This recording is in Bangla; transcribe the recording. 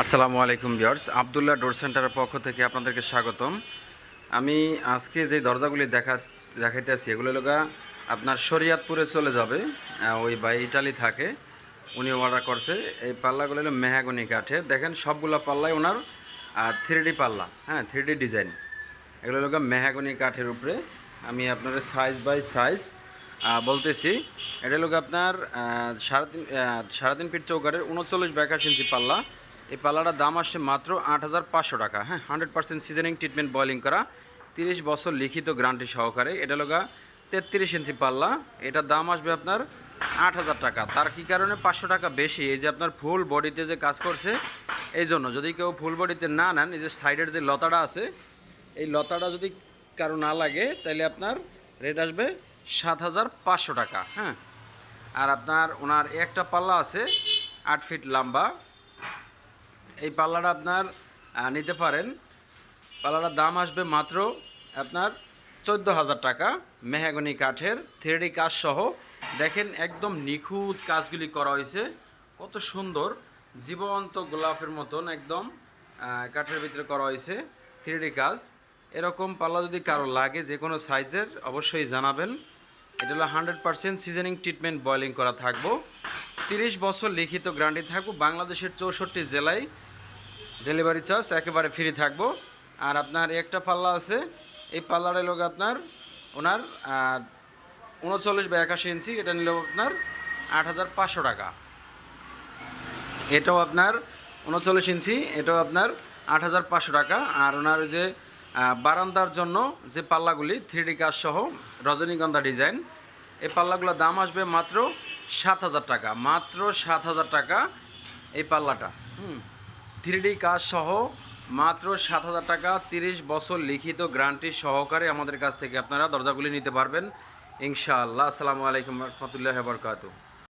আসসালামু আলাইকুম ভিউয়ার্স, আব্দুল্লাহ ডোর সেন্টারের পক্ষ থেকে আপনাদেরকে স্বাগতম। আমি আজকে যে দরজাগুলি দেখাইতেছি এগুলো লগা আপনার শরিয়াতপুরে চলে যাবে। ওই ভাই ইটালি থাকে, উনি অর্ডার করছে। এই পাল্লাগুলো হলো মেহাগনি কাঠের। দেখেন সবগুলো পাল্লাই ওনার 3D পাল্লা, হ্যাঁ 3D ডিজাইন। এগুলো লগা মেহাগনি কাঠের উপরে। আমি আপনার সাইজ বাই সাইজ বলতেছি। এটা লোক আপনার 3.5 ফিট চৌকারের 39/81 ইঞ্চি পাল্লা। এই পাল্লাটার দাম আসছে মাত্র 8,500 টাকা। হ্যাঁ, 100% সিজনিং ট্রিটমেন্ট বয়লিং করা, 30 বছর লিখিত গ্যারান্টি সহকারে। এটা লোক 33 ইঞ্চি পাল্লা। এটার দাম আসবে আপনার 8,000 টাকা। তার কি কারণে 500 টাকা বেশি? এই যে আপনার ফুল বডিতে যে কাজ করছে, এই জন্য। যদি কেউ ফুল বডিতে না নেন, এই যে সাইডের যে লতাটা আছে, এই লতাটা যদি কারো না লাগে, তাহলে আপনার রেট আসবে 7,500 টাকা। হ্যাঁ, আর আপনার ওনার একটা পাল্লা আছে 8 ফিট লম্বা। এই পাল্লাটা আপনার নিতে পারেন। পাল্লাটার দাম আসবে মাত্র আপনার 14,000 টাকা। মেহাগনি কাঠের 3D কাজ সহ। দেখেন একদম নিখুঁত কাজগুলি করা হয়েছে, কত সুন্দর, জীবন্ত গোলাপের মতন একদম কাঠের ভিতরে করা হয়েছে 3D কাজ। এরকম পাল্লা যদি কারো লাগে যে কোনো সাইজের, অবশ্যই জানাবেন। এটা হলো 100% সিজনিং ট্রিটমেন্ট বয়লিং করা থাকবো, 30 বছর লিখিত গ্যারান্টি থাকবো। বাংলাদেশের 64 জেলায় ডেলিভারি চার্জ একেবারে ফ্রি থাকবো। আর আপনার একটা পাল্লা আছে, এই পাল্লাটা লোক আপনার ওনার 39/81 ইঞ্চি। এটা নিল আপনার 8,500 টাকা। এটাও আপনার 39 ইঞ্চি, এটাও আপনার 8,500 টাকা। আর ওনার যে বারান্দার জন্য যে পাল্লাগুলি 3D কাজ সহ রজনীগন্ধা ডিজাইন, এই পাল্লাগুলোর দাম আসবে মাত্র 7,000 টাকা। মাত্র 7,000 টাকা এই পাল্লাটা। 3D কাজ সহ মাত্র 7,000 টাকা। 30 বছর লিখিত গ্যারান্টি সহকারে আমাদের কাছ থেকে আপনারা দরজাগুলি নিতে পারবেন ইনশাআল্লাহ। আসসালামু আলাইকুম রহমতুল্লাহি ওয়া বারাকাতুহু।